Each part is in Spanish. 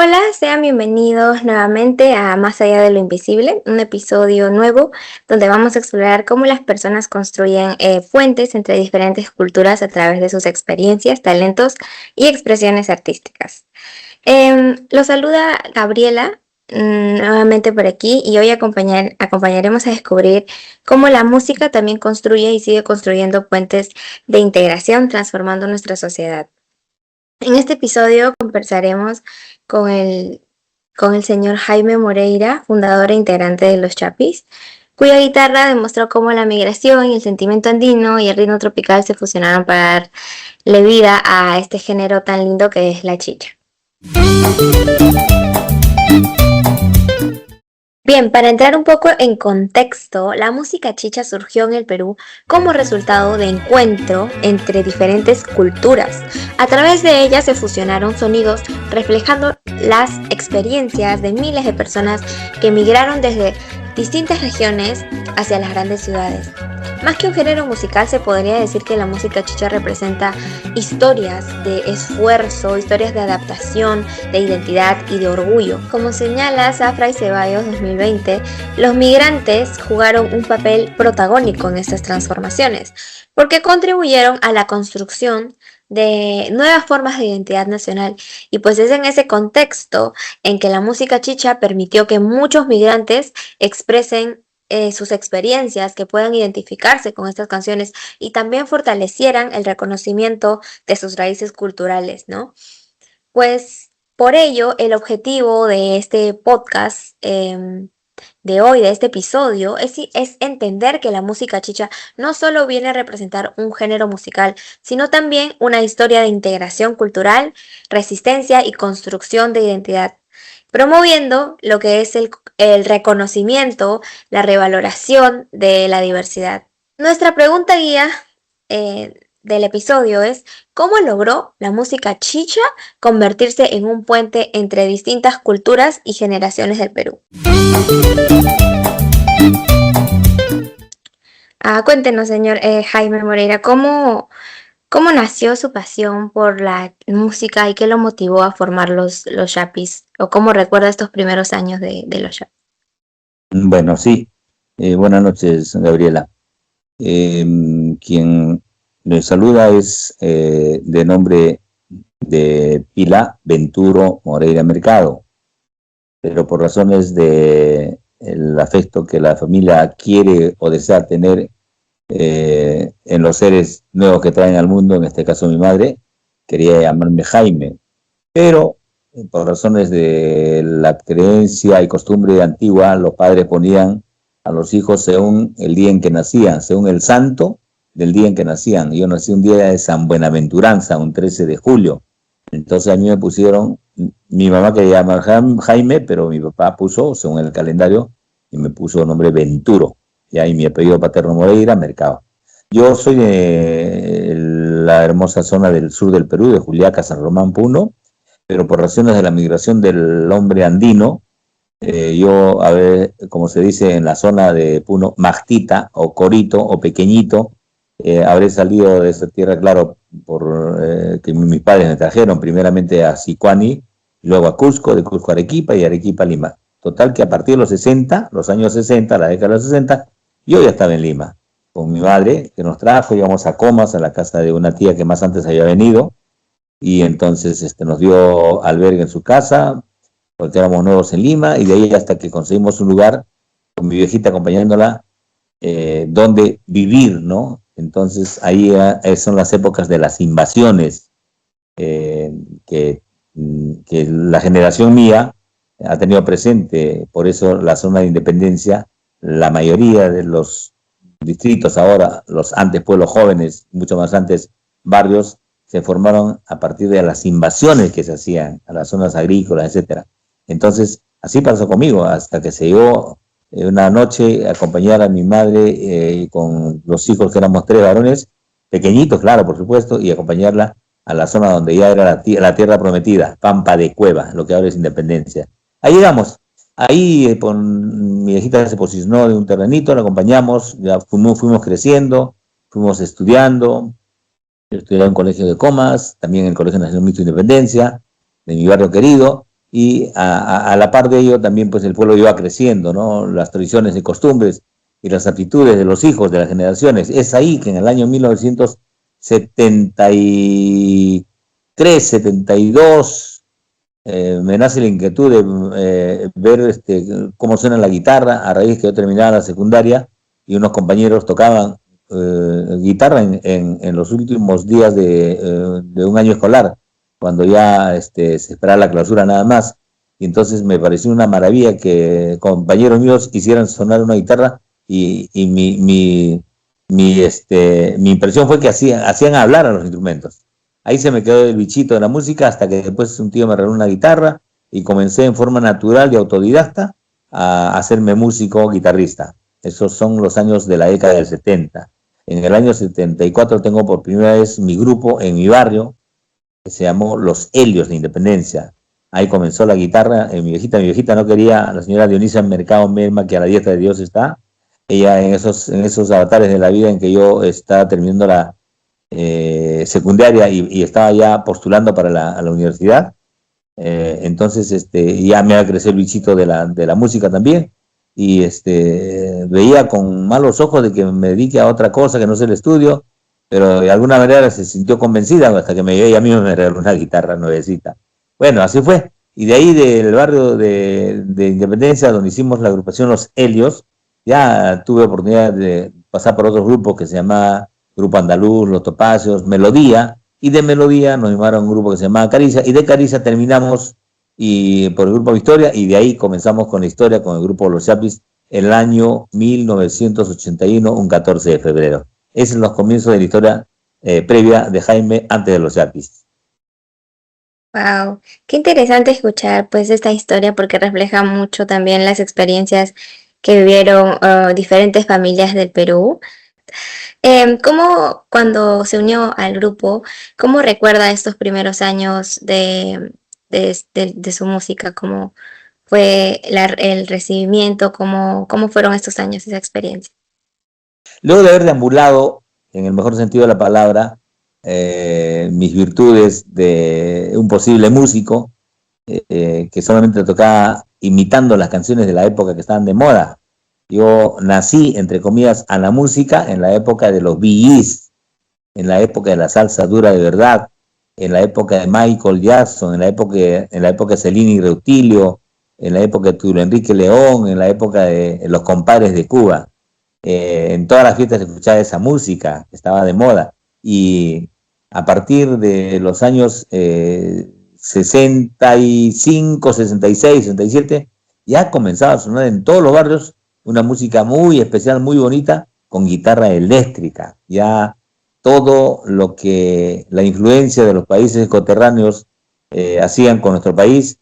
Hola, sean bienvenidos nuevamente a Más allá de lo invisible, un episodio nuevo donde vamos a explorar cómo las personas construyen puentes entre diferentes culturas a través de sus experiencias, talentos y expresiones artísticas. Los saluda Gabriela, nuevamente por aquí, y hoy acompañaremos a descubrir cómo la música también construye y sigue construyendo puentes de integración, transformando nuestra sociedad. En este episodio conversaremos con el señor Jaime Moreira, fundador e integrante de Los Chapis, cuya guitarra demostró cómo la migración y el sentimiento andino y el ritmo tropical se fusionaron para darle vida a este género tan lindo que es la chicha. Bien, para entrar un poco en contexto, la música chicha surgió en el Perú como resultado de encuentro entre diferentes culturas. A través de ella se fusionaron sonidos reflejando las experiencias de miles de personas que emigraron desde distintas regiones hacia las grandes ciudades. Más que un género musical, se podría decir que la música chicha representa historias de esfuerzo, historias de adaptación, de identidad y de orgullo. Como señala Zafra y Ceballos 2020, los migrantes jugaron un papel protagónico en estas transformaciones, porque contribuyeron a la construcción de nuevas formas de identidad nacional, y pues es en ese contexto en que la música chicha permitió que muchos migrantes expresen sus experiencias, que puedan identificarse con estas canciones y también fortalecieran el reconocimiento de sus raíces culturales, ¿no? Pues por ello, el objetivo de este podcast de hoy, de este episodio, es entender que la música chicha no solo viene a representar un género musical, sino también una historia de integración cultural, resistencia y construcción de identidad, promoviendo lo que es el reconocimiento, la revaloración de la diversidad. Nuestra pregunta guía del episodio es: ¿cómo logró la música chicha convertirse en un puente entre distintas culturas y generaciones del Perú? Cuéntenos, señor Jaime Moreira, ¿cómo nació su pasión por la música y qué lo motivó a formar los Chapis? ¿O cómo recuerda estos primeros años de los Chapis? Bueno, sí. Buenas noches, Gabriela. Quien le saluda es de nombre de Pila Venturo Moreira Mercado, pero por razones de el afecto que la familia quiere o desea tener en los seres nuevos que traen al mundo, en este caso mi madre, quería llamarme Jaime, pero por razones de la creencia y costumbre antigua, los padres ponían a los hijos según el día en que nacían, según el santo del día en que nacían. Yo nací un día de San Buenaventuranza, un 13 de julio. Entonces a mí me pusieron, mi mamá quería llamar Jaime, pero mi papá puso, según el calendario, y me puso el nombre Venturo. Y ahí mi apellido paterno Moreira, Mercado. Yo soy de la hermosa zona del sur del Perú, de Juliaca, San Román, Puno, pero por razones de la migración del hombre andino, yo, a ver, como se dice en la zona de Puno, Mactita o Corito o Pequeñito, habré salido de esa tierra, claro, por que mis padres me trajeron primeramente a Sicuani, luego a Cusco, de Cusco a Arequipa y Arequipa a Lima. Total que a partir de los 60, los años 60, la década de los 60, yo ya estaba en Lima, con mi madre, que nos trajo, íbamos a Comas, a la casa de una tía que más antes había venido, y entonces nos dio albergue en su casa, porque éramos nuevos en Lima, y de ahí hasta que conseguimos un lugar, con mi viejita acompañándola, donde vivir, ¿no? Entonces ahí son las épocas de las invasiones eh, que, que la generación mía ha tenido presente. Por eso la zona de Independencia, la mayoría de los distritos ahora, los antes pueblos jóvenes, mucho más antes barrios, se formaron a partir de las invasiones que se hacían a las zonas agrícolas, etcétera. Entonces, así pasó conmigo, hasta que se llegó una noche a acompañar a mi madre con los hijos, que éramos 3 varones, pequeñitos, claro, por supuesto, y acompañarla a la zona donde ya era la tierra prometida, Pampa de Cueva, lo que ahora es Independencia. Ahí llegamos. Ahí con mi viejita se posicionó de un terrenito, la acompañamos, ya fuimos creciendo, fuimos estudiando. Yo estudié en el Colegio de Comas, también en el Colegio Nacional Mixto de Independencia, de mi barrio querido, y a la par de ello también pues el pueblo iba creciendo, ¿no? Las tradiciones y costumbres y las aptitudes de los hijos de las generaciones. Es ahí que en el año 1973, 72, me nace la inquietud de ver cómo suena la guitarra a raíz que yo terminaba la secundaria y unos compañeros tocaban guitarra en los últimos días de un año escolar, cuando ya se esperaba la clausura nada más. Y entonces me pareció una maravilla que compañeros míos hicieran sonar una guitarra y mi impresión fue que hacían hablar a los instrumentos. Ahí se me quedó el bichito de la música hasta que después un tío me regaló una guitarra y comencé en forma natural y autodidacta a hacerme músico, guitarrista. Esos son los años de la década del 70. En el año 74 tengo por primera vez mi grupo en mi barrio, que se llamó Los Helios de Independencia. Ahí comenzó la guitarra. Mi viejita no quería, la señora Dionisa Mercado Melma, que a la diestra de Dios está. Ella en esos avatares de la vida en que yo estaba terminando la secundaria y estaba ya postulando para la universidad. Entonces ya me ha crecido el bichito de la música también y veía con malos ojos de que me dedique a otra cosa que no sea el estudio, pero de alguna manera se sintió convencida hasta que me llegué y a mí me regaló una guitarra nuevecita. Bueno, así fue. Y de ahí del barrio de Independencia, donde hicimos la agrupación Los Helios, ya tuve oportunidad de pasar por otros grupos que se llamaba Grupo Andaluz, Los Topacios, Melodía, y de Melodía nos llamaron a un grupo que se llamaba Caricia, y de Caricia terminamos por el grupo Victoria, y de ahí comenzamos con la historia con el grupo Los Chapis el año 1981, un 14 de febrero. Esos son los comienzos de la historia previa de Jaime antes de Los Chapis. Wow, qué interesante escuchar pues esta historia porque refleja mucho también las experiencias que vivieron diferentes familias del Perú. ¿Cómo cuando se unió al grupo, cómo recuerda estos primeros años de su música? ¿Cómo fue el recibimiento? ¿Cómo fueron estos años, esa experiencia? Luego de haber deambulado, en el mejor sentido de la palabra, mis virtudes de un posible músico, que solamente tocaba imitando las canciones de la época que estaban de moda. Yo nací, entre comillas, a la música en la época de los Bee Gees, en la época de la salsa dura de verdad, en la época de Michael Jackson, en la época de Celini y Reutilio, en la época de Tulio Enrique León, en la época de los compadres de Cuba. En todas las fiestas se escuchaba esa música, estaba de moda. Y a partir de los años 65, 66, 67, ya comenzaba a sonar en todos los barrios una música muy especial, muy bonita, con guitarra eléctrica. Ya todo lo que la influencia de los países coterráneos hacían con nuestro país,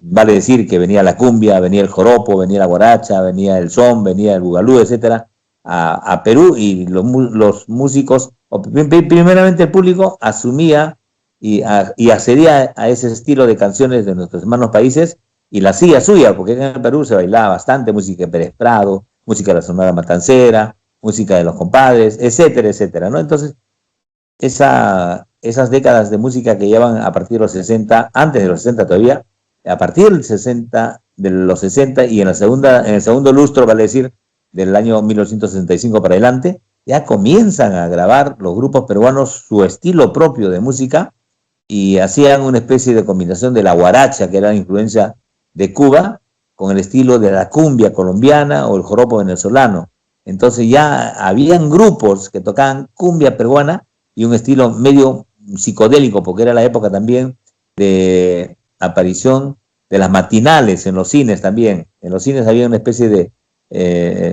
vale decir que venía la cumbia, venía el joropo, venía la guaracha, venía el son, venía el bugalú, etcétera, a Perú, y los músicos, primeramente el público, asumía y accedía a ese estilo de canciones de nuestros hermanos países y la hacía suya, porque en el Perú se bailaba bastante música de Pérez Prado, música de la Sonora Matancera, música de los compadres, etcétera, etcétera, ¿no? Entonces, esas décadas de música que llevan a partir de los 60, antes de los 60 todavía, a partir de los 60 y en el segundo lustro, vale decir, del año 1965 para adelante, ya comienzan a grabar los grupos peruanos su estilo propio de música y hacían una especie de combinación de la guaracha, que era la influencia de Cuba, con el estilo de la cumbia colombiana o el joropo venezolano. Entonces ya habían grupos que tocaban cumbia peruana y un estilo medio psicodélico, porque era la época también de aparición de las matinales en los cines también. En los cines había una especie de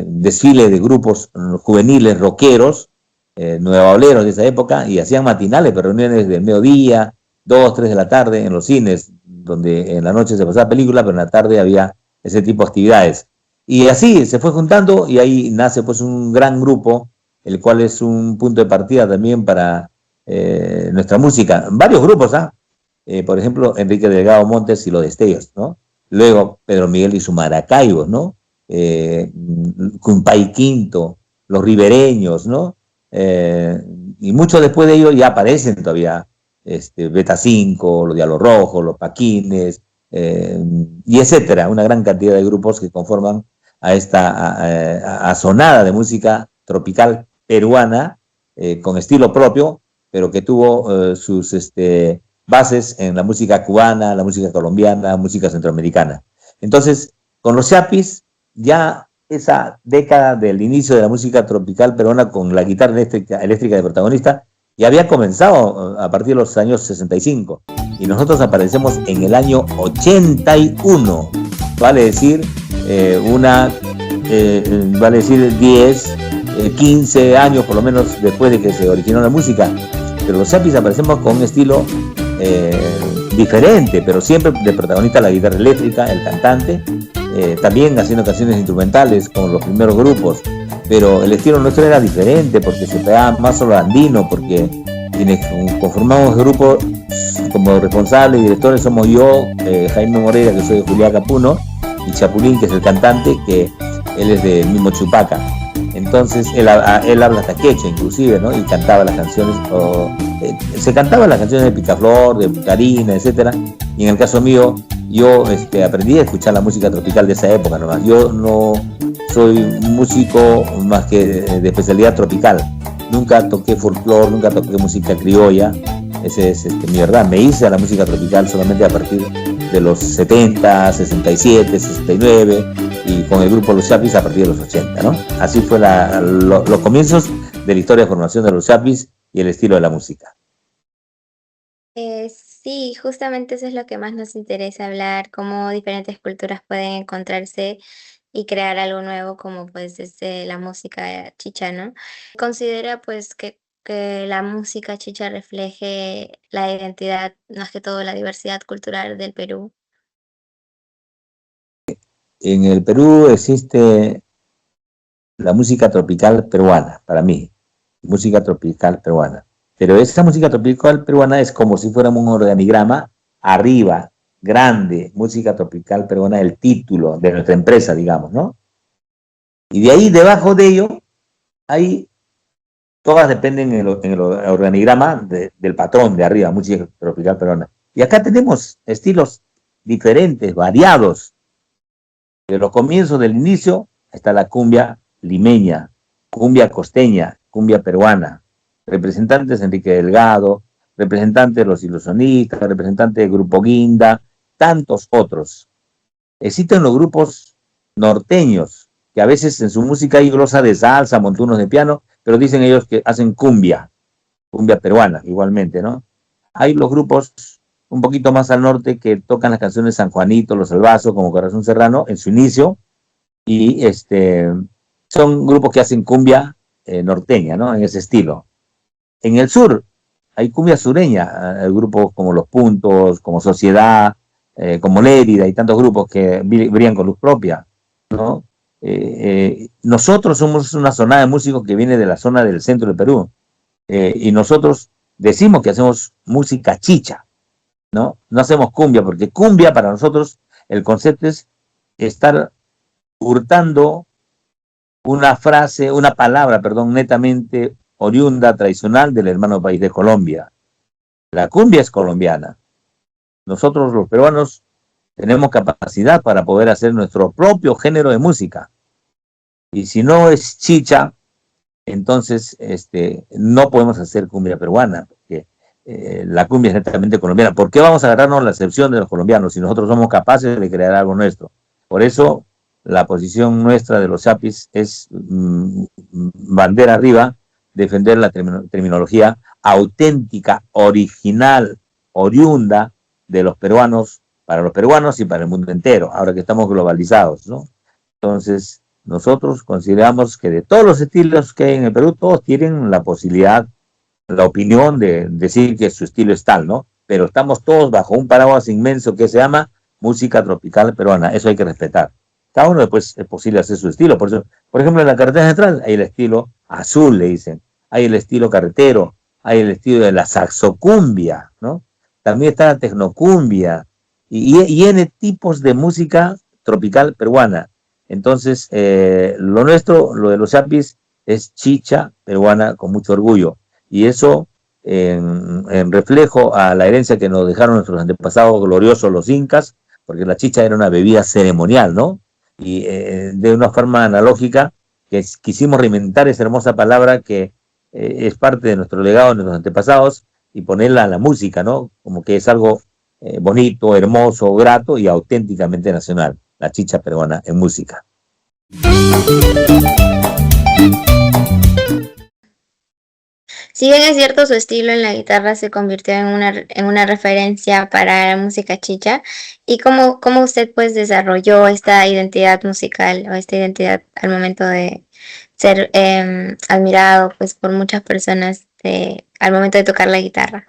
desfile de grupos juveniles, rockeros, nuevaoleros de esa época, y hacían matinales, pero reuniones del mediodía, 2, 3 de la tarde en los cines, donde en la noche se pasaba película, pero en la tarde había ese tipo de actividades. Y así se fue juntando y ahí nace pues un gran grupo, el cual es un punto de partida también para nuestra música. Varios grupos, por ejemplo, Enrique Delgado Montes y los Destellos, ¿no? Luego Pedro Miguel y su Maracaibo, ¿no? Cumpay Quinto, los Ribereños, ¿no? Y mucho después de ello ya aparecen todavía Beta 5, los Diablos Rojos, los Paquines, y etcétera, una gran cantidad de grupos que conforman a esta asonada de música tropical peruana, con estilo propio, pero que tuvo sus bases en la música cubana, la música colombiana, música centroamericana. Entonces, con los Chapis, ya esa década del inicio de la música tropical peruana con la guitarra eléctrica de protagonista, ya había comenzado a partir de los años 65. Y nosotros aparecemos en el año 81, vale decir, vale decir 10, 15 años por lo menos después de que se originó la música. Pero los Chapis aparecemos con un estilo diferente, pero siempre de protagonista la guitarra eléctrica, el cantante, también haciendo canciones instrumentales como los primeros grupos, pero el estilo nuestro era diferente porque se pegaba más solo andino, porque quienes conformamos el grupo como responsables y directores somos yo, Jaime Moreira, que soy de Juliaca, Puno, y Chapulín, que es el cantante, que él es del mismo Chupaca. Entonces él habla hasta quechua inclusive, ¿no? Y cantaba las canciones, se cantaban las canciones de Picaflor, de Karina, etcétera. Y en el caso mío, yo aprendí a escuchar la música tropical de esa época nomás. Yo no soy músico más que de especialidad tropical. Nunca toqué folclore, nunca toqué música criolla. Esa es mi verdad. Me hice a la música tropical solamente a partir de los 70, 67, 69 y con el grupo Los Chapis a partir de los 80, ¿no? Así fue los comienzos de la historia de formación de Los Chapis y el estilo de la música. Sí, justamente eso es lo que más nos interesa hablar, cómo diferentes culturas pueden encontrarse y crear algo nuevo, como pues desde la música chicha, ¿no? Considera pues que la música chicha refleje la identidad, más que todo la diversidad cultural del Perú. En el Perú existe la música tropical peruana, para mí, música tropical peruana. Pero esa música tropical peruana es como si fuéramos un organigrama arriba, grande, música tropical peruana, el título de nuestra empresa, digamos, ¿no? Y de ahí, debajo de ello, hay, todas dependen en el organigrama del patrón de arriba, música tropical peruana. Y acá tenemos estilos diferentes, variados. De los comienzos del inicio está la cumbia limeña, cumbia costeña, cumbia peruana, representantes Enrique Delgado, representantes Los Ilusionistas, representantes del Grupo Guinda, tantos otros. Existen los grupos norteños, que a veces en su música hay glosa de salsa, montunos de piano, pero dicen ellos que hacen cumbia peruana igualmente, ¿no? Hay los grupos un poquito más al norte que tocan las canciones San Juanito, Los Albazos, como Corazón Serrano, en su inicio, y son grupos que hacen cumbia norteña, ¿no? En ese estilo. En el sur hay cumbia sureña, grupos como Los Puntos, como Sociedad, como Lérida, y tantos grupos que brillan con luz propia, ¿no? Nosotros somos una zona de músicos que viene de la zona del centro del Perú, y nosotros decimos que hacemos música chicha, ¿no? No hacemos cumbia, porque cumbia para nosotros, el concepto es estar hurtando una frase, una palabra, perdón, netamente oriunda, tradicional del hermano país de Colombia. La cumbia es colombiana. Nosotros los peruanos tenemos capacidad para poder hacer nuestro propio género de música. Y si no es chicha, entonces no podemos hacer cumbia peruana, porque la cumbia es netamente colombiana. ¿Por qué vamos a agarrarnos la excepción de los colombianos si nosotros somos capaces de crear algo nuestro? Por eso la posición nuestra de los Chapis es bandera arriba, defender la terminología auténtica, original, oriunda de los peruanos, para los peruanos y para el mundo entero, ahora que estamos globalizados, ¿no? Entonces, nosotros consideramos que de todos los estilos que hay en el Perú, todos tienen la posibilidad, la opinión de decir que su estilo es tal, ¿no? Pero estamos todos bajo un paraguas inmenso que se llama música tropical peruana, eso hay que respetar. Cada uno después es posible hacer su estilo, por eso, por ejemplo, en la carretera central hay el estilo azul, le dicen, hay el estilo carretero, hay el estilo de la saxocumbia, ¿no? También está la tecnocumbia, y N tipos de música tropical peruana. Entonces, lo nuestro, lo de los Chapis, es chicha peruana con mucho orgullo. Y eso en reflejo a la herencia que nos dejaron nuestros antepasados gloriosos, los incas, porque la chicha era una bebida ceremonial, ¿no? Y de una forma analógica, que quisimos reinventar esa hermosa palabra que es parte de nuestro legado, de nuestros antepasados, y ponerla a la música, ¿no? Como que es algo bonito, hermoso, grato y auténticamente nacional, la chicha peruana en música. Si bien es cierto, su estilo en la guitarra se convirtió en una referencia para la música chicha, ¿y cómo usted pues desarrolló esta identidad musical o esta identidad al momento de ser admirado pues por muchas personas al momento de tocar la guitarra?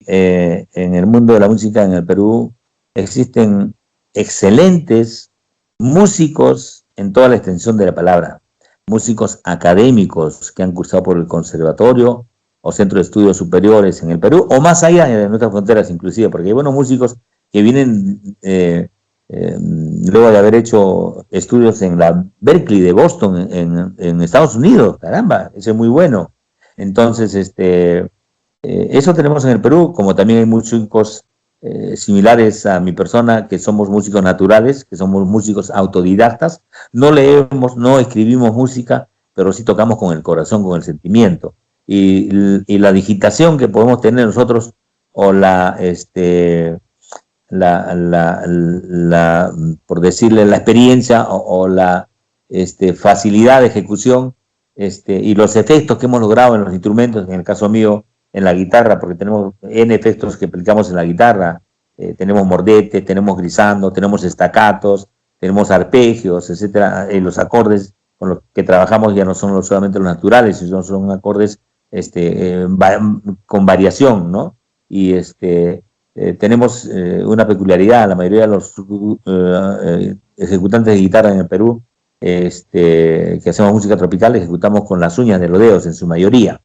En el mundo de la música en el Perú existen excelentes músicos en toda la extensión de la palabra, músicos académicos que han cursado por el conservatorio o centro de estudios superiores en el Perú, o más allá de nuestras fronteras inclusive, porque hay buenos músicos que vienen luego de haber hecho estudios en la Berkeley de Boston, en Estados Unidos, caramba, eso es muy bueno. Entonces, eso tenemos en el Perú, como también hay músicos similares a mi persona, que somos músicos naturales, que somos músicos autodidactas. No leemos, no escribimos música, pero sí tocamos con el corazón, con el sentimiento. Y la digitación que podemos tener nosotros, o por decirle, la experiencia o la facilidad de ejecución, y los efectos que hemos logrado en los instrumentos, en el caso mío, en la guitarra, porque tenemos N efectos que aplicamos en la guitarra, tenemos mordetes, tenemos grisando, tenemos estacatos, tenemos arpegios, etcétera, los acordes con los que trabajamos ya no son solamente los naturales, sino son acordes con variación, ¿no? Y tenemos una peculiaridad, la mayoría de los ejecutantes de guitarra en el Perú, que hacemos música tropical, ejecutamos con las uñas de los dedos en su mayoría,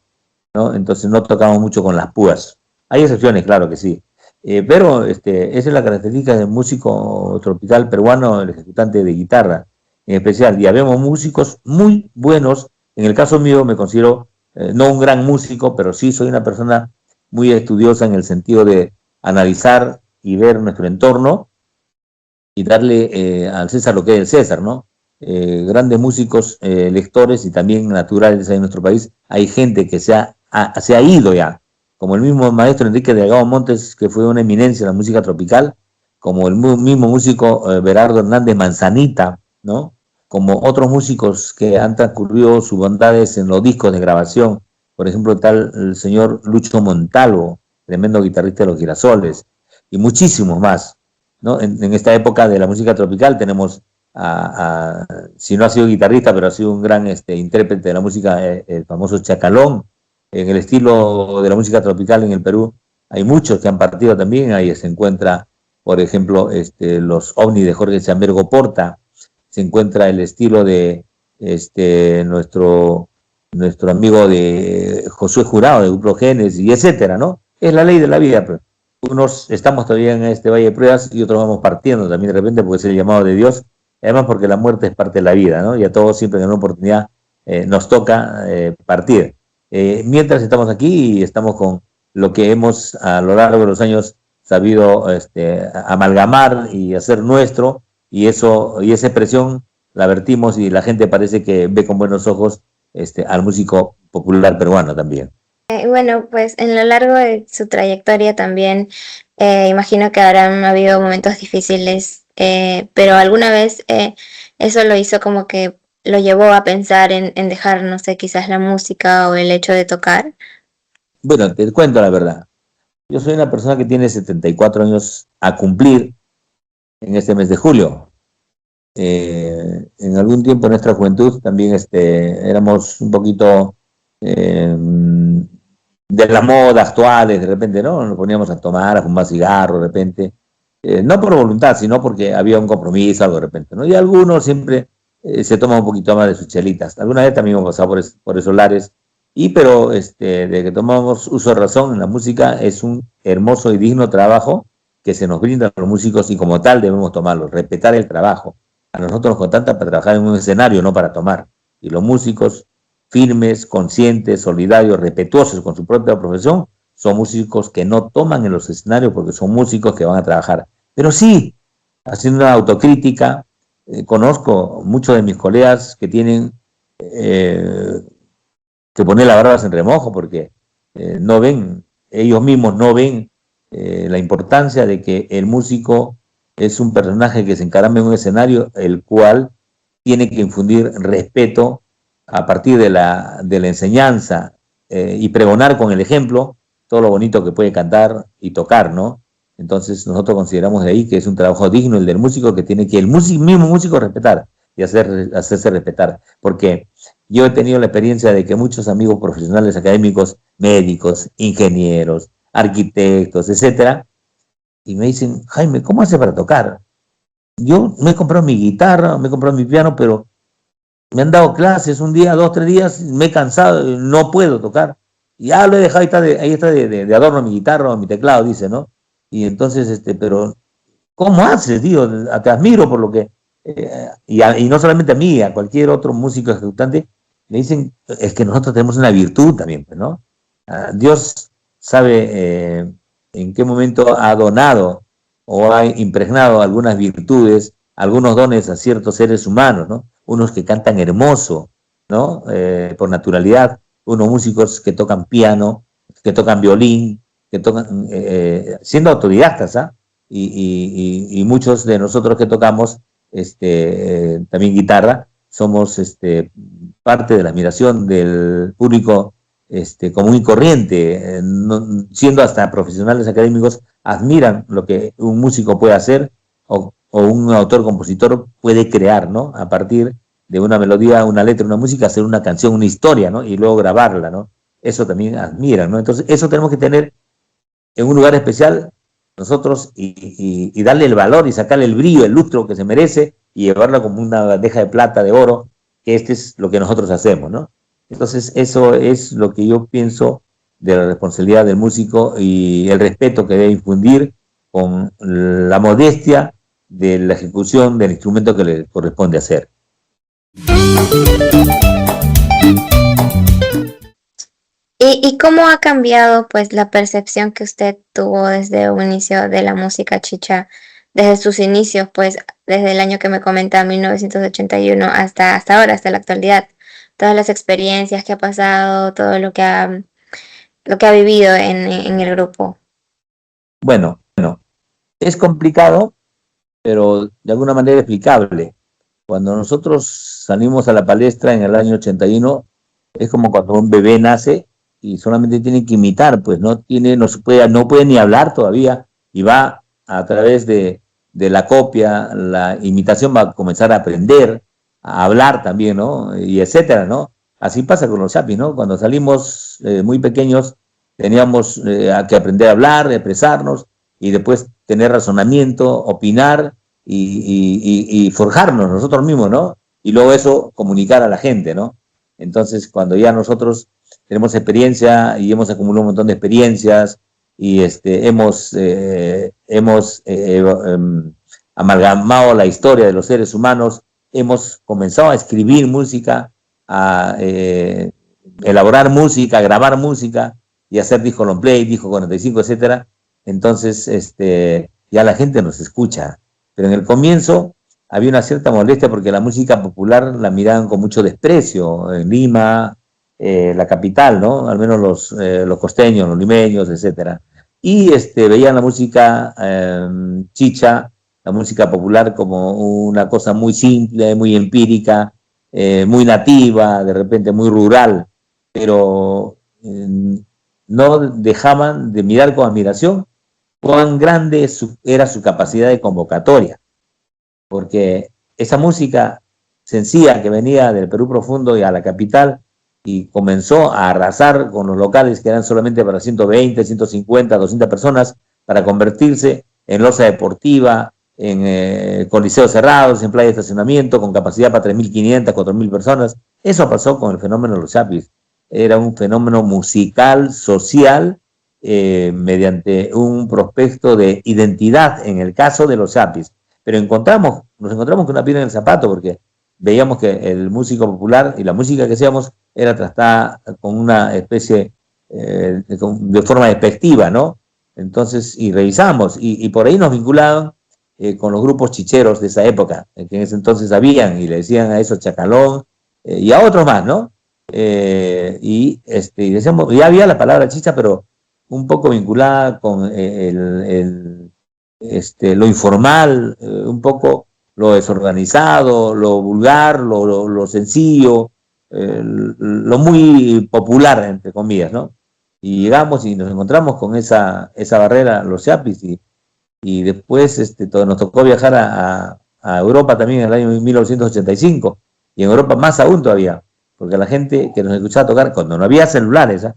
¿no? Entonces no tocamos mucho con las púas. Hay excepciones, claro que sí. Pero esa es la característica del músico tropical peruano, el ejecutante de guitarra en especial. Y habemos músicos muy buenos. En el caso mío me considero no un gran músico, pero sí soy una persona muy estudiosa en el sentido de analizar y ver nuestro entorno y darle al César lo que es el César, ¿no? Grandes músicos, lectores y también naturales en nuestro país. Hay gente que se ha ido ya, como el mismo maestro Enrique Delgado Montes, que fue una eminencia en la música tropical, como el mismo músico Berardo Hernández Manzanita, ¿no? Como otros músicos que han transcurrido sus bondades en los discos de grabación, por ejemplo, tal el señor Lucho Montalvo, tremendo guitarrista de los Girasoles, y muchísimos más, ¿no? En esta época de la música tropical tenemos si no ha sido guitarrista, pero ha sido un gran intérprete de la música, el famoso Chacalón. En el estilo de la música tropical en el Perú hay muchos que han partido también. Ahí se encuentra, por ejemplo, los ovnis de Jorge Chambergo Porta, se encuentra el estilo de nuestro amigo de Josué Jurado, de Grupo Genes, y etcétera, ¿no? Es la ley de la vida, pues. Unos estamos todavía en este valle de pruebas y otros vamos partiendo también de repente, porque es el llamado de Dios, además porque la muerte es parte de la vida, ¿no? Y a todos siempre en una oportunidad nos toca partir. Mientras estamos aquí y estamos con lo que hemos a lo largo de los años sabido amalgamar y hacer nuestro, y esa expresión la vertimos y la gente parece que ve con buenos ojos al músico popular peruano también. Bueno, pues en lo largo de su trayectoria también imagino que habrán habido momentos difíciles, pero alguna vez eso lo hizo como que lo llevó a pensar en dejar, no sé, quizás la música o el hecho de tocar. Bueno, te cuento la verdad. Yo soy una persona que tiene 74 años a cumplir en este mes de julio. En algún tiempo en nuestra juventud también éramos un poquito de la moda actuales, de repente, ¿no? Nos poníamos a tomar, a fumar cigarro, de repente. No por voluntad, sino porque había un compromiso, algo de repente, ¿no? Y algunos siempre se toman un poquito más de sus chelitas. Alguna vez también hemos pasado por esos lares. Pero de que tomamos uso de razón en la música, es un hermoso y digno trabajo que se nos brinda a los músicos y como tal debemos tomarlo, respetar el trabajo. A nosotros nos contratan para trabajar en un escenario, no para tomar. Y los músicos firmes, conscientes, solidarios, respetuosos con su propia profesión, son músicos que no toman en los escenarios porque son músicos que van a trabajar. Pero sí, haciendo una autocrítica, conozco muchos de mis colegas que tienen que poner las barbas en remojo porque no ven, ellos mismos no ven la importancia de que el músico es un personaje que se encarama en un escenario, el cual tiene que infundir respeto a partir de la enseñanza y pregonar con el ejemplo todo lo bonito que puede cantar y tocar, ¿no? Entonces nosotros consideramos de ahí que es un trabajo digno el del músico, que tiene que el mismo músico respetar y hacerse respetar, porque yo he tenido la experiencia de que muchos amigos profesionales académicos, médicos, ingenieros, arquitectos, etcétera, y me dicen, Jaime, ¿cómo hace para tocar? Yo me he comprado mi guitarra, me he comprado mi piano, pero me han dado clases un día, 2, 3 días, me he cansado, no puedo tocar. Y ya lo he dejado, ahí está de adorno mi guitarra o mi teclado, dice, ¿no? Y entonces, pero, ¿cómo haces, tío? Te admiro por lo que... y no solamente a mí, a cualquier otro músico ejecutante, me dicen, es que nosotros tenemos una virtud también, pues, ¿no? Dios sabe en qué momento ha donado o ha impregnado algunas virtudes, algunos dones a ciertos seres humanos, ¿no? Unos que cantan hermoso, ¿no? Por naturalidad, unos músicos que tocan piano, que tocan violín, que tocan, siendo autodidactas, ¿ah? Y muchos de nosotros que tocamos también guitarra, somos parte de la admiración del público común y corriente, siendo hasta profesionales académicos, admiran lo que un músico puede hacer o un autor-compositor puede crear, ¿no? A partir de una melodía, una letra, una música, hacer una canción, una historia, ¿no? Y luego grabarla, ¿no? Eso también admiran, ¿no? Entonces, eso tenemos que tener en un lugar especial nosotros y darle el valor y sacarle el brillo, el lustro que se merece y llevarla como una bandeja de plata, de oro, que es lo que nosotros hacemos, ¿no? Entonces, eso es lo que yo pienso de la responsabilidad del músico y el respeto que debe infundir con la modestia de la ejecución del instrumento que le corresponde hacer. ¿Y cómo ha cambiado pues la percepción que usted tuvo desde un inicio de la música chicha, desde sus inicios, pues desde el año que me comenta, 1981, hasta ahora, hasta la actualidad? Todas las experiencias que ha pasado, todo lo que ha vivido en el grupo. Bueno, es complicado, pero de alguna manera explicable. Cuando nosotros salimos a la palestra en el año 81, es como cuando un bebé nace y solamente tiene que imitar, pues no puede ni hablar todavía y va a través de la copia, la imitación va a comenzar a aprender, a hablar también, ¿no? Y etcétera, ¿no? Así pasa con los chapis, ¿no? Cuando salimos muy pequeños teníamos que aprender a hablar, a expresarnos y después tener razonamiento, opinar y forjarnos nosotros mismos, ¿no? Y luego eso comunicar a la gente, ¿no? Entonces, cuando ya nosotros tenemos experiencia y hemos acumulado un montón de experiencias y hemos amalgamado la historia de los seres humanos, hemos comenzado a escribir música, a elaborar música, a grabar música y a hacer disco long play, disco 45, etcétera. Entonces, ya la gente nos escucha. Pero en el comienzo había una cierta molestia porque la música popular la miraban con mucho desprecio en Lima, la capital, ¿no? Al menos los costeños, los limeños, etcétera. Y veían la música chicha, la música popular como una cosa muy simple, muy empírica, muy nativa, de repente muy rural, pero no dejaban de mirar con admiración cuán grande era su capacidad de convocatoria, porque esa música sencilla que venía del Perú profundo y a la capital y comenzó a arrasar con los locales que eran solamente para 120, 150, 200 personas, para convertirse en loza deportiva, en coliseos cerrados, en playa de estacionamiento, con capacidad para 3.500, 4.000 personas. Eso pasó con el fenómeno de los chapis. Era un fenómeno musical, social, mediante un prospecto de identidad en el caso de los chapis. Pero nos encontramos con una piedra en el zapato porque veíamos que el músico popular y la música que hacíamos era tratada con una especie de forma despectiva, ¿no? Entonces, y revisamos, y por ahí nos vinculaban con los grupos chicheros de esa época, que en ese entonces habían, y le decían a esos chacalón, y a otros más, ¿no? Y decíamos, ya había la palabra chicha, pero un poco vinculada con lo informal, un poco lo desorganizado, lo vulgar, lo sencillo, lo muy popular, entre comillas, ¿no? Y llegamos y nos encontramos con esa barrera, los yapis, y después nos tocó viajar a Europa también en el año 1985, y en Europa más aún todavía, porque la gente que nos escuchaba tocar, cuando no había celulares, ¿eh?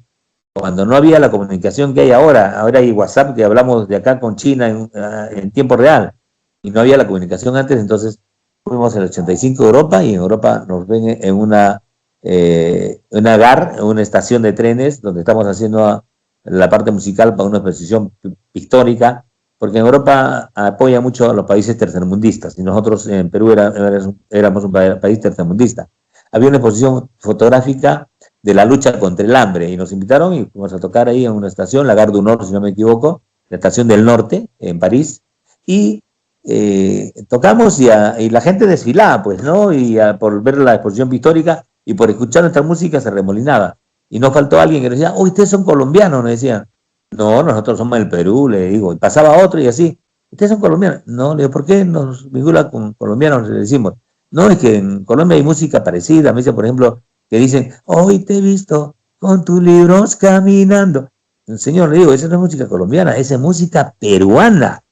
Cuando no había la comunicación que hay ahora hay WhatsApp, que hablamos de acá con China en tiempo real, y no había la comunicación antes, entonces fuimos en el 85 a Europa, y en Europa nos ven en una GAR, una estación de trenes, donde estamos haciendo la parte musical para una exposición pictórica, porque en Europa apoya mucho a los países tercermundistas, y nosotros en Perú éramos un país tercermundista. Había una exposición fotográfica de la lucha contra el hambre, y nos invitaron y fuimos a tocar ahí en una estación, la Gare du Nord, si no me equivoco, la estación del norte, en París, y tocamos y la gente desfilaba, pues, ¿no? Por ver la exposición pictórica y por escuchar nuestra música se remolinaba. Y no faltó alguien que nos decía, oh, ustedes son colombianos, nos decían. No, nosotros somos del Perú, le digo. Y pasaba otro y así. ¿Ustedes son colombianos? No, le digo, ¿por qué nos vincula con colombianos? Le decimos. No, es que en Colombia hay música parecida. Me dice, por ejemplo, que dicen, hoy te he visto con tus libros caminando. Señor, le digo, esa no es música colombiana, esa es música peruana.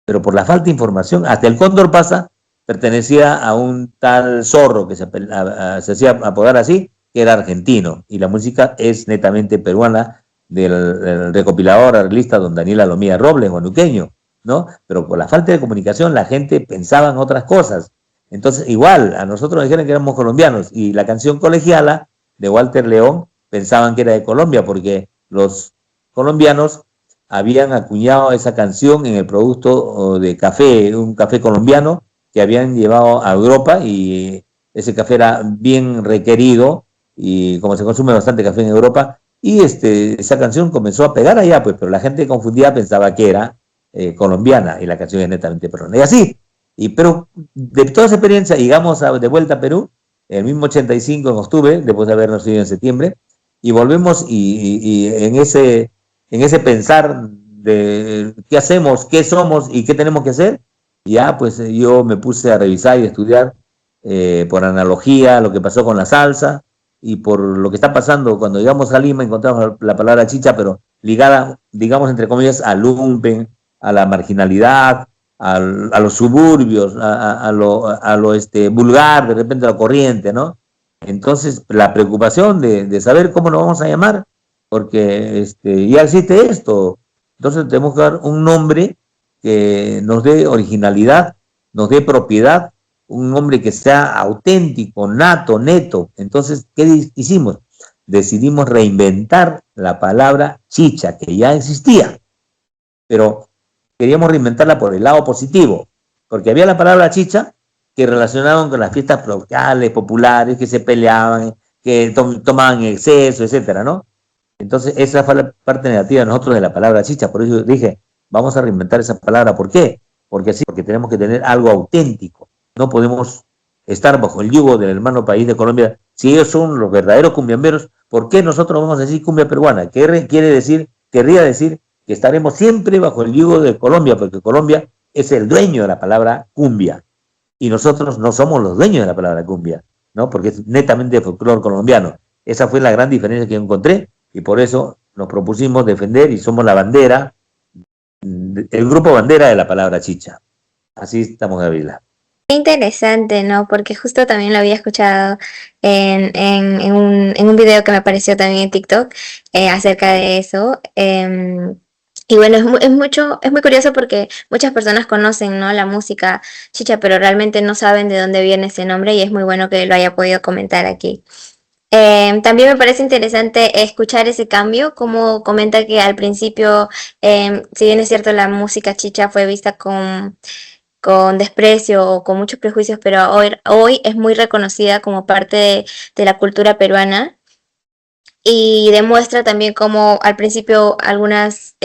Pero por la falta de información, hasta el Cóndor pasa, pertenecía a un tal Zorro que se hacía apodar así, que era argentino. Y la música es netamente peruana, del recopilador, arreglista don Daniel Alomía Robles, guanuqueño, ¿no? Pero por la falta de comunicación la gente pensaba en otras cosas. Entonces, igual, a nosotros nos dijeron que éramos colombianos, y la canción Colegiala de Walter León pensaban que era de Colombia, porque los colombianos habían acuñado esa canción en el producto de café, un café colombiano que habían llevado a Europa, y ese café era bien requerido, y como se consume bastante café en Europa, y esa canción comenzó a pegar allá, pues, pero la gente confundida pensaba que era colombiana, y la canción es netamente peruana. Y así, pero de toda esa experiencia llegamos de vuelta a Perú, el mismo 85 en octubre, después de habernos ido en septiembre, y volvemos y en ese pensar de qué hacemos, qué somos y qué tenemos que hacer, ya pues yo me puse a revisar y estudiar por analogía lo que pasó con la salsa, y por lo que está pasando cuando llegamos a Lima encontramos la palabra chicha, pero ligada, digamos, entre comillas, al lumpen, a la marginalidad, a los suburbios, a lo vulgar, de repente a lo corriente, ¿no? Entonces, la preocupación de saber cómo lo vamos a llamar, porque ya existe esto. Entonces tenemos que dar un nombre que nos dé originalidad, nos dé propiedad, un nombre que sea auténtico, nato, neto. Entonces, ¿qué hicimos? Decidimos reinventar la palabra chicha, que ya existía, pero queríamos reinventarla por el lado positivo, porque había la palabra chicha que relacionaban con las fiestas locales, populares, que se peleaban, que tomaban exceso, etcétera, ¿no? Entonces, esa fue la parte negativa de nosotros de la palabra chicha. Por eso dije, vamos a reinventar esa palabra. ¿Por qué? Porque tenemos que tener algo auténtico. No podemos estar bajo el yugo del hermano país de Colombia. Si ellos son los verdaderos cumbiamberos, ¿por qué nosotros vamos a decir cumbia peruana? Querría decir que estaremos siempre bajo el yugo de Colombia, porque Colombia es el dueño de la palabra cumbia, y nosotros no somos los dueños de la palabra cumbia, ¿no? Porque es netamente folclore colombiano. Esa fue la gran diferencia que yo encontré, y por eso nos propusimos defender, y somos la bandera, el grupo bandera de la palabra chicha. Así estamos, Gabriela. Qué interesante, ¿no? Porque justo también lo había escuchado en un video que me apareció también en TikTok acerca de eso. Y bueno, es muy curioso porque muchas personas conocen, ¿no? La música chicha, pero realmente no saben de dónde viene ese nombre, y es muy bueno que lo haya podido comentar aquí. También me parece interesante escuchar ese cambio, como comenta que al principio, si bien es cierto, la música chicha fue vista con desprecio o con muchos prejuicios, pero hoy es muy reconocida como parte de la cultura peruana y demuestra también cómo al principio algunas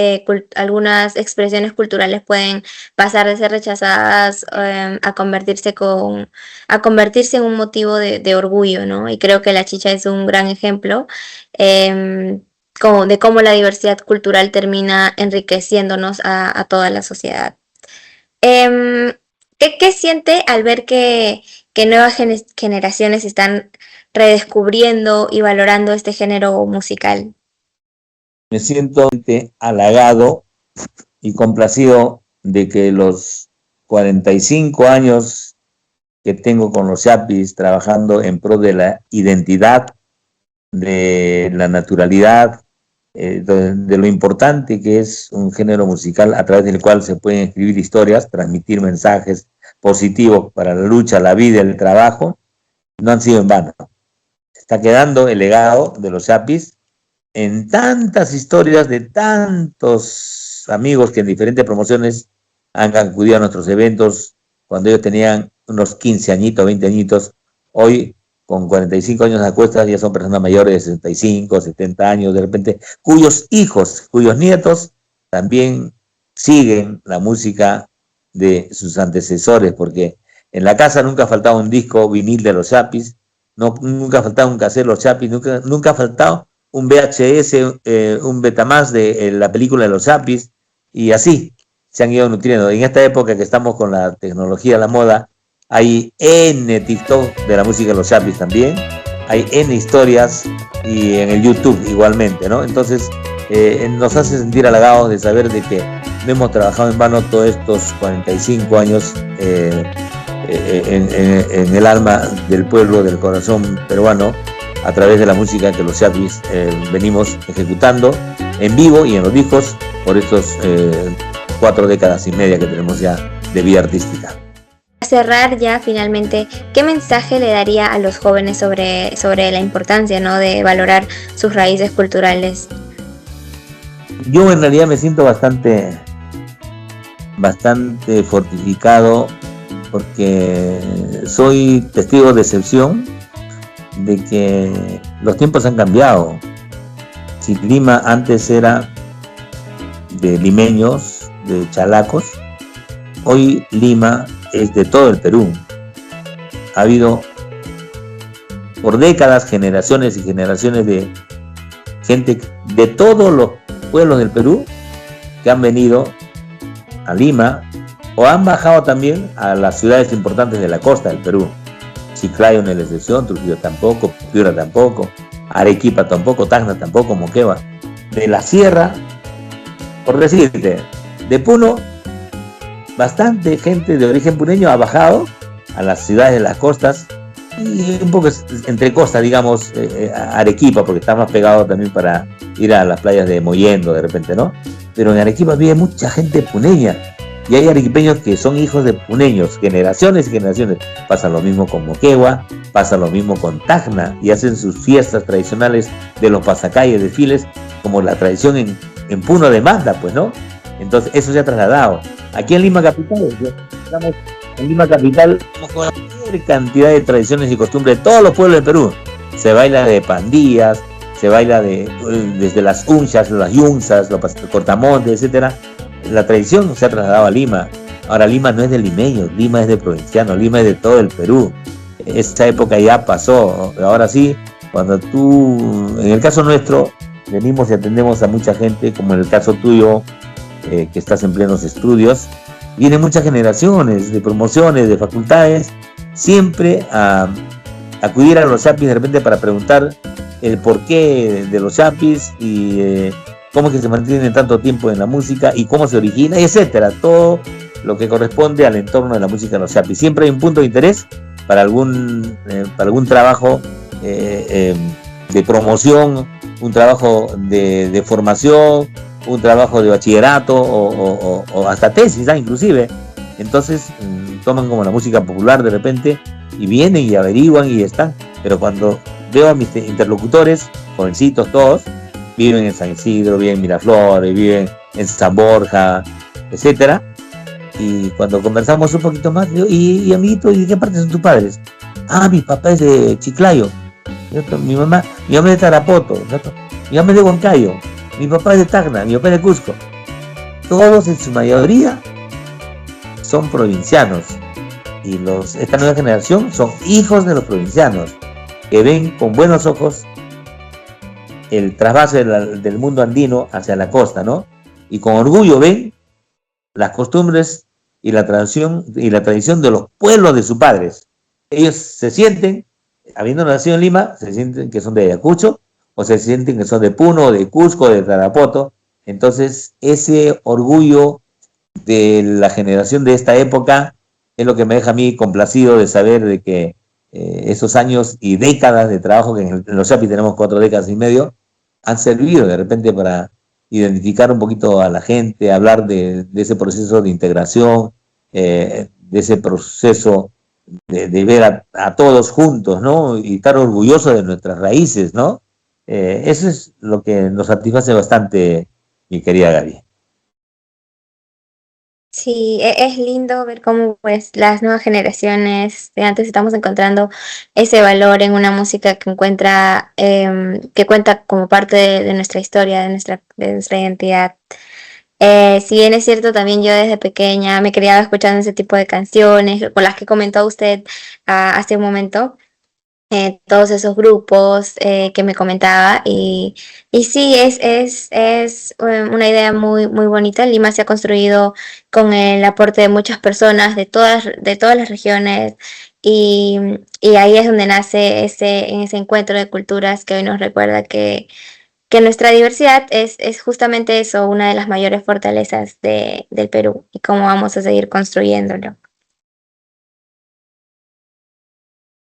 expresiones culturales pueden pasar de ser rechazadas a convertirse en un motivo de orgullo, ¿no? Y creo que la chicha es un gran ejemplo de cómo la diversidad cultural termina enriqueciéndonos a toda la sociedad. Em, ¿qué siente al ver que nuevas generaciones están redescubriendo y valorando este género musical? Me siento halagado y complacido de que los 45 años que tengo con los Yapis trabajando en pro de la identidad, de la naturalidad, de lo importante que es un género musical a través del cual se pueden escribir historias, transmitir mensajes positivos para la lucha, la vida, el trabajo, no han sido en vano. Está quedando el legado de los Yapis en tantas historias de tantos amigos que en diferentes promociones han acudido a nuestros eventos cuando ellos tenían unos 15 añitos, 20 añitos. Hoy, con 45 años a cuestas, ya son personas mayores de 65, 70 años, de repente, cuyos hijos, cuyos nietos también siguen la música de sus antecesores, porque en la casa nunca ha faltado un disco vinil de los Yapis, nunca ha faltado un cassette de los Yapis, nunca ha faltado un VHS, un Betamax de la película de los Yapis, y así se han ido nutriendo. En esta época que estamos con la tecnología, la moda, hay N TikTok de la música de los Yapis también, hay N historias, y en el YouTube igualmente, ¿no? Entonces, nos hace sentir halagados de saber de que no hemos trabajado en vano todos estos 45 años en el alma del pueblo, del corazón peruano, a través de la música que los Yapis venimos ejecutando en vivo y en los discos por estos 4 décadas y media que tenemos ya de vida artística. Para cerrar ya finalmente, ¿qué mensaje le daría a los jóvenes sobre la importancia, ¿no?, de valorar sus raíces culturales? Yo en realidad me siento bastante fortificado porque soy testigo de excepción de que los tiempos han cambiado. Si Lima antes era de limeños, de chalacos, hoy Lima es de todo el Perú. Ha habido por décadas generaciones y generaciones de gente de todos los pueblos del Perú que han venido a Lima o han bajado también a las ciudades importantes de la costa del Perú. Chiclayo no es la excepción, Trujillo tampoco, Piura tampoco, Arequipa tampoco, Tacna tampoco, Moquegua. De la sierra, por decirte, de Puno, bastante gente de origen puneño ha bajado a las ciudades de las costas y un poco entre costas, digamos, Arequipa, porque está más pegado también para ir a las playas de Mollendo de repente, ¿no? Pero en Arequipa vive mucha gente puneña y hay arequipeños que son hijos de puneños, generaciones y generaciones. Pasa lo mismo con Moquegua, pasa lo mismo con Tacna y hacen sus fiestas tradicionales de los pasacalles, desfiles, como la tradición en Puno demanda, pues, ¿no? Entonces eso se ha trasladado. Aquí en Lima Capital, estamos en Lima Capital, con cualquier cantidad de tradiciones y costumbres de todos los pueblos del Perú. Se baila de pandillas, se baila desde las unchas, las yunzas, los cortamontes, etcétera. La tradición se ha trasladado a Lima. Ahora Lima no es de limeños, Lima es de provincianos, Lima es de todo el Perú. Esa época ya pasó. Ahora sí, cuando tú, en el caso nuestro, venimos y atendemos a mucha gente, como en el caso tuyo, que estás en plenos estudios, vienen muchas generaciones de promociones, de facultades, siempre a acudir a los Yapis de repente para preguntar el porqué de los Yapis y cómo es que se mantienen tanto tiempo en la música y cómo se origina, etcétera. Todo lo que corresponde al entorno de la música de los Yapis. Siempre hay un punto de interés para algún trabajo de promoción, un trabajo de formación, un trabajo de bachillerato o hasta tesis, inclusive. Entonces toman como la música popular de repente y vienen y averiguan y están. Pero cuando veo a mis interlocutores, jovencitos todos, viven en San Isidro, viven en Miraflores, viven en San Borja, etcétera, Y cuando conversamos un poquito más, digo, y amiguito, ¿y de qué parte son tus padres? Ah, mi papá es de Chiclayo, ¿cierto? Mi mamá es de Tarapoto, ¿cierto? Mi mamá es de Huancayo, mi papá es de Tacna, mi papá es de Cusco. Todos en su mayoría son provincianos. Y esta nueva generación son hijos de los provincianos, que ven con buenos ojos el trasvase del mundo andino hacia la costa, ¿no? Y con orgullo ven las costumbres y la tradición de los pueblos de sus padres. Ellos se sienten, habiendo nacido en Lima, se sienten que son de Ayacucho, o se sienten que son de Puno, de Cusco, de Tarapoto. Entonces, ese orgullo de la generación de esta época es lo que me deja a mí complacido de saber de que esos años y décadas de trabajo, que en los Yapi tenemos 4 décadas y medio, han servido de repente para identificar un poquito a la gente, hablar de ese proceso de integración, de ese proceso de ver a todos juntos, ¿no? Y estar orgullosos de nuestras raíces, ¿no? Eso es lo que nos satisface bastante, mi querida Gaby. Sí, es lindo ver cómo pues las nuevas generaciones de antes estamos encontrando ese valor en una música que encuentra, que cuenta como parte de nuestra historia, de nuestra identidad. Si bien es cierto, también yo desde pequeña me criaba escuchando ese tipo de canciones, con las que comentó usted hace un momento, todos esos grupos que me comentaba y sí, es una idea muy, muy bonita. Lima se ha construido con el aporte de muchas personas de todas las regiones y, y ahí es donde nace en ese encuentro de culturas que hoy nos recuerda que nuestra diversidad es justamente eso, una de las mayores fortalezas del Perú y cómo vamos a seguir construyéndolo.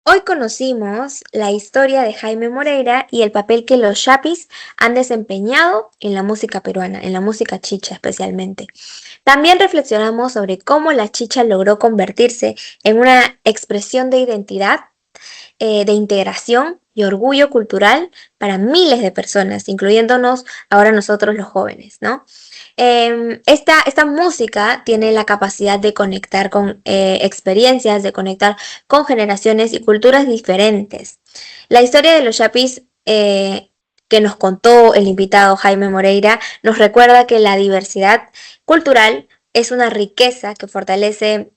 Hoy conocimos la historia de Jaime Moreira y el papel que los Yapis han desempeñado en la música peruana, en la música chicha especialmente. También reflexionamos sobre cómo la chicha logró convertirse en una expresión de identidad, de integración y orgullo cultural para miles de personas, incluyéndonos ahora nosotros los jóvenes, ¿no? Esta música tiene la capacidad de conectar con experiencias, de conectar con generaciones y culturas diferentes. La historia de los Yapis que nos contó el invitado Jaime Moreira nos recuerda que la diversidad cultural es una riqueza que fortalece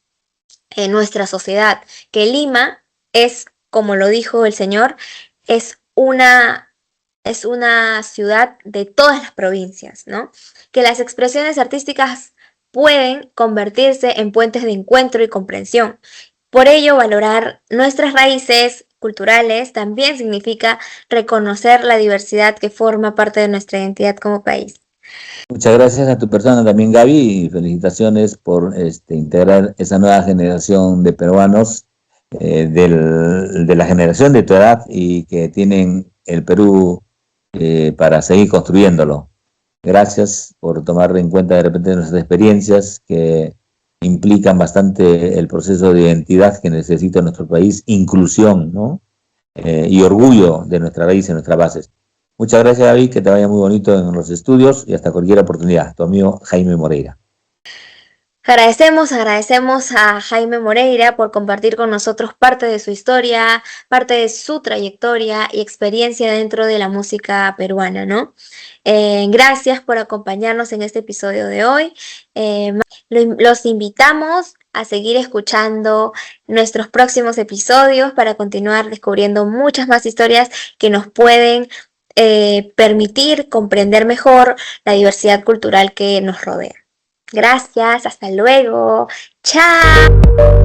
nuestra sociedad, que Lima es, como lo dijo el señor, es es una ciudad de todas las provincias, ¿no? Que las expresiones artísticas pueden convertirse en puentes de encuentro y comprensión. Por ello, valorar nuestras raíces culturales también significa reconocer la diversidad que forma parte de nuestra identidad como país. Muchas gracias a tu persona también, Gaby, y felicitaciones por integrar esa nueva generación de peruanos de la generación de tu edad y que tienen el Perú para seguir construyéndolo. Gracias por tomar en cuenta de repente nuestras experiencias que implican bastante el proceso de identidad que necesita nuestro país, inclusión, ¿no? Y orgullo de nuestra raíz y nuestras bases. Muchas gracias, David, que te vaya muy bonito en los estudios y hasta cualquier oportunidad. Tu amigo Jaime Moreira. Agradecemos a Jaime Moreira por compartir con nosotros parte de su historia, parte de su trayectoria y experiencia dentro de la música peruana, ¿no? Gracias por acompañarnos en este episodio de hoy. Los invitamos a seguir escuchando nuestros próximos episodios para continuar descubriendo muchas más historias que nos pueden permitir comprender mejor la diversidad cultural que nos rodea. Gracias, hasta luego. Chao.